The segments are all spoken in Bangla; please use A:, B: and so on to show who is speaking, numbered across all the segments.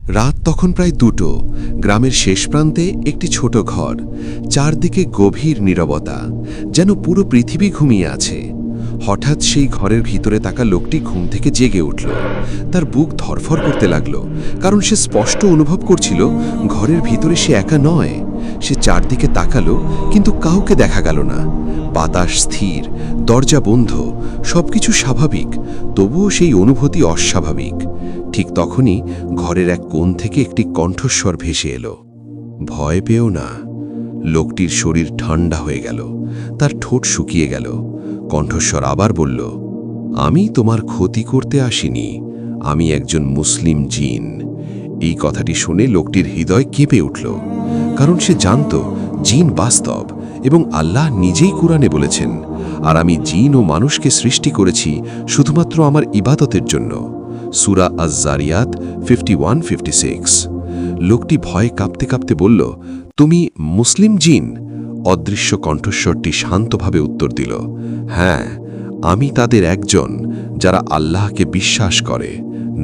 A: রাত তখন প্রায় 2টো। গ্রামের শেষ প্রান্তে একটি ছোট ঘর, চারদিকে গভীর নীরবতা, যেন পুরো পৃথিবী ঘুমিয়ে আছে। হঠাৎ সেই ঘরের ভিতরে থাকা লোকটি ঘুম থেকে জেগে উঠল। তার বুক ধরফর করতে লাগলো, কারণ সে স্পষ্ট অনুভব করছিল ঘরের ভিতরে সে একা নয়। সে চারদিকে তাকালো, কিন্তু কাউকে দেখা গেল না। বাতাস স্থির, দরজা বন্ধ, সবকিছু স্বাভাবিক, তবুও সেই অনুভূতি অস্বাভাবিক। ঠিক তখনই ঘরের এক কোণ থেকে একটি কণ্ঠস্বর ভেসে এলো, ভয় পেও না। লোকটির শরীর ঠান্ডা হয়ে গেল, তার ঠোঁট শুকিয়ে গেল। কণ্ঠস্বর আবার বলল, আমি তোমার ক্ষতি করতে আসিনি, আমি একজন মুসলিম জিন। এই কথাটি শুনে লোকটির হৃদয় কেঁপে উঠল, কারণ সে জানত জিন বাস্তব এবং আল্লাহ নিজেই কুরআনে বলেছেন, আর আমি জিন ও মানুষকে সৃষ্টি করেছি শুধুমাত্র আমার ইবাদতের জন্য। সূরা আজ-জারিয়াত 51-56। লোকটি ভয়ে কাঁপতে কাঁপতে বলল, তুমি মুসলিম জিন? অদৃশ্য কণ্ঠস্বরটি শান্তভাবে উত্তর দিল, হ্যাঁ, আমি তাদের একজন, যারা আল্লাহকে বিশ্বাস করে,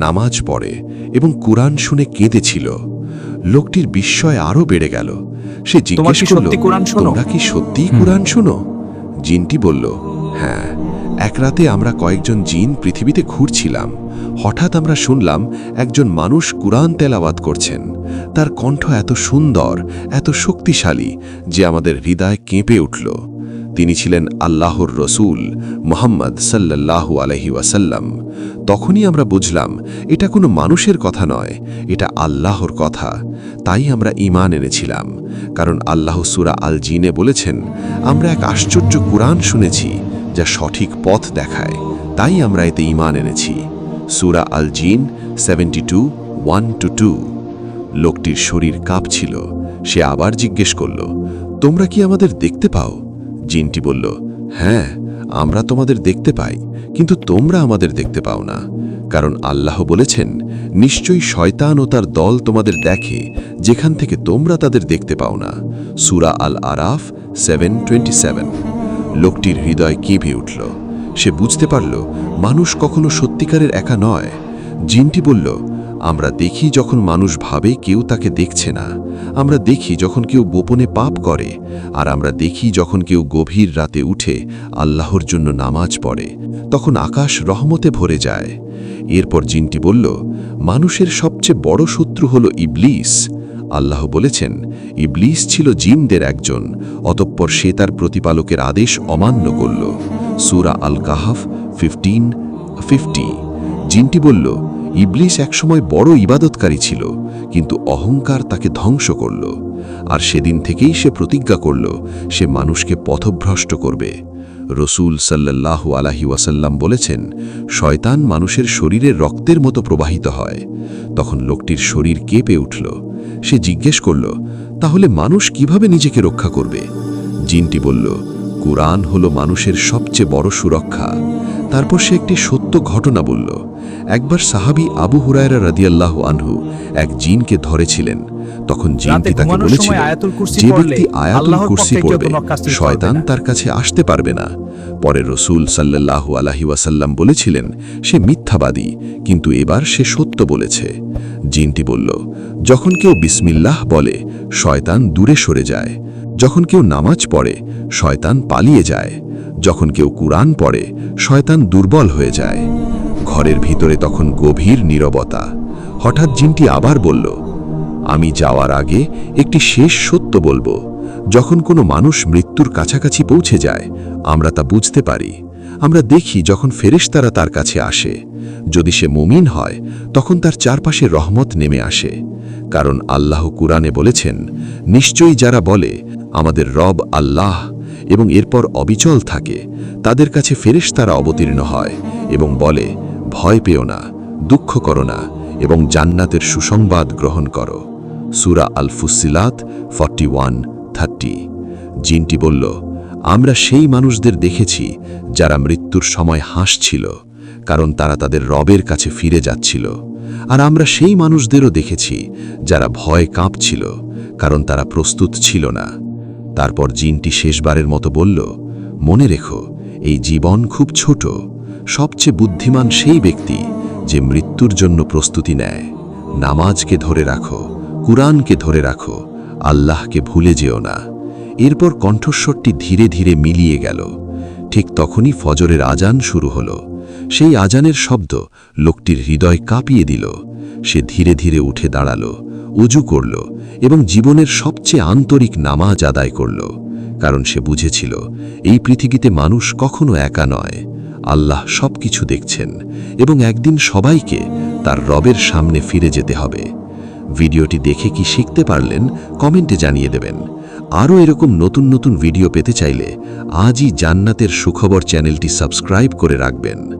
A: নামাজ পড়ে এবং কুরআন শুনে কেঁদেছিল। লোকটির বিস্ময় আরও বেড়ে গেল। সে জিজ্ঞেস করল, তোমরা কি সত্যিই কুরআন শোনো? জিনটি বলল, হ্যাঁ, এক রাতে আমরা কয়েকজন জিন পৃথিবীতে ঘুরছিলাম। হঠাৎ আমরা শুনলাম একজন মানুষ কুরআন তেলাওয়াত করছেন। তার কণ্ঠ এত সুন্দর, এত শক্তিশালী যে আমাদের হৃদয় কেঁপে উঠল। তিনি ছিলেন আল্লাহর রসূল মুহাম্মদ সাল্লাল্লাহু আলাইহি ওয়াসাল্লাম। তখনই আমরা বুঝলাম এটা কোনো মানুষের কথা নয়, এটা আল্লাহর কথা। তাই আমরা ঈমান এনেছিলাম, কারণ আল্লাহ সূরা আল জিনে বলেছেন, আমরা এক আশ্চর্য কুরআন শুনেছি যা সঠিক পথ দেখায়, তাই আমরা এতে ঈমান এনেছি। সূরা আল জিন 72:1-2। লোকটির শরীর কাঁপছিল। সে আবার জিজ্ঞেস করল, তোমরা কি আমাদের দেখতে পাও? জিনটি বলল, হ্যাঁ, আমরা তোমাদের দেখতে পাই, কিন্তু তোমরা আমাদের দেখতে পাও না, কারণ আল্লাহ বলেছেন, নিশ্চয়ই শয়তান ও তার দল তোমাদের দেখে যেখান থেকে তোমরা তাদের দেখতে পাও না। সূরা আল আরাফ 7:27। লোকটির হৃদয় কেঁপে উঠল। সে বুঝতে পারল মানুষ কখনো সত্যিকারের একা নয়। জিনটি বলল, আমরা দেখি যখন মানুষ ভাবে কেউ তাকে দেখছে না, আমরা দেখি যখন কেউ গোপনে পাপ করে, আর আমরা দেখি যখন কেউ গভীর রাতে উঠে আল্লাহর জন্য নামাজ পড়ে, তখন আকাশ রহমতে ভরে যায়। এরপর জিনটি বলল, মানুষের সবচেয়ে বড় শত্রু হল ইবলিস। আল্লাহ বলেছেন, ইবলিস ছিল জিনদের একজন, অতঃপর সে তার প্রতিপালকের আদেশ অমান্য করল। সূরা আল কাহাফ 15:50। জিনটি বলল, ইবলিস একসময় বড় ইবাদতকারী ছিল, কিন্তু অহংকার তাকে ধ্বংস করল, আর সেদিন থেকেই সে প্রতিজ্ঞা করল সে মানুষকে পথভ্রষ্ট করবে। রসূল সাল্লাল্লাহু আলাইহি ওয়াসাল্লাম বলেছেন, শয়তান মানুষের শরীরে রক্তের মতো প্রবাহিত হয়। তখন লোকটির শরীর কেঁপে উঠল। সে জিজ্ঞেস করল, তাহলে মানুষ কিভাবে নিজেকে রক্ষা করবে? জিনটি বলল, কুরআন হলো মানুষের সবচেয়ে বড় সুরক্ষা। তারপর সে একটি সত্য ঘটনা বলল। একবার সাহাবী আবু হুরায়রা রাদিয়াল্লাহু আনহু এক জিনকে ধরেছিলেন। তখন জিনটি তাকে বলেছিল, যে ব্যক্তি আয়াতুল কুরসি পড়বে, শয়তান তার কাছে আসতে পারবে না। পরে রসূল সাল্লাল্লাহু আলাইহি ওয়াসাল্লাম বলেছিলেন, সে মিথ্যাবাদী, কিন্তু এবার সে সত্য বলেছে। জিনটি বলল, যখন কেউ বিসমিল্লাহ বলে, শয়তান দূরে সরে যায়। যখন কেউ নামাজ পড়ে, শয়তান পালিয়ে যায়। যখন কেউ কুরআন পড়ে, শয়তান দুর্বল হয়ে যায়। ঘরের ভিতরে তখন গভীর নীরবতা। হঠাৎ জিনটি আবার বলল, আমি যাওয়ার আগে একটি শেষ সত্য বলবো। যখন কোনো মানুষ মৃত্যুর কাছাকাছি পৌঁছে যায়, আমরা তা বুঝতে পারি। আমরা দেখি যখন ফেরেশতারা তার কাছে আসে। যদি সে মুমিন হয়, তখন তার চারপাশে রহমত নেমে আসে, কারণ আল্লাহ কুরআনে বলেছেন, নিশ্চয়ই যারা বলে আমাদের রব আল্লাহ এবং এরপর অবিচল থাকে, তাদের কাছে ফেরেশতারা অবতীর্ণ হয় এবং বলে, ভয় পেও না, দুঃখ করো না, এবং জান্নাতের সুসংবাদ গ্রহণ করো। সূরা আল ফুসসিলাত 41:30। জিনটি বলল, আমরা সেই মানুষদের দেখেছি যারা মৃত্যুর সময় হাসছিল, কারণ তারা তাদের রবের কাছে ফিরে যাচ্ছিল, আর আমরা সেই মানুষদেরও দেখেছি যারা ভয় কাঁপছিল, কারণ তারা প্রস্তুত ছিল না। তারপর জিনটি শেষবারের মতো বলল, মনে রেখো, এই জীবন খুব ছোট। সবচেয়ে বুদ্ধিমান সেই ব্যক্তি যে মৃত্যুর জন্য প্রস্তুতি নেয়। নামাজকে ধরে রাখো, কুরআনকে ধরে রাখো, আল্লাহকে ভুলে যেও না। এরপর কণ্ঠস্বরটি ধীরে ধীরে মিলিয়ে গেল। ঠিক তখনই ফজরের আজান শুরু হলো। সেই আজানের শব্দ লোকটির হৃদয় কাঁপিয়ে দিল। সে ধীরে ধীরে উঠে দাঁড়ালো, উজু করল এবং জীবনের সবচেয়ে আন্তরিক নামাজ আদায় করল। কারণ সে বুঝেছিল এই পৃথিবীতে মানুষ কখনো একা নয়, আল্লাহ সবকিছু দেখছেন এবং একদিন সবাইকে তার রবের সামনে ফিরে যেতে হবে। ভিডিওটি দেখে কি শিখতে পারলেন কমেন্টে জানিয়ে দেবেন। আরও এরকম নতুন নতুন ভিডিও পেতে চাইলে আজই জান্নাতের সুখবর চ্যানেলটি সাবস্ক্রাইব করে রাখবেন।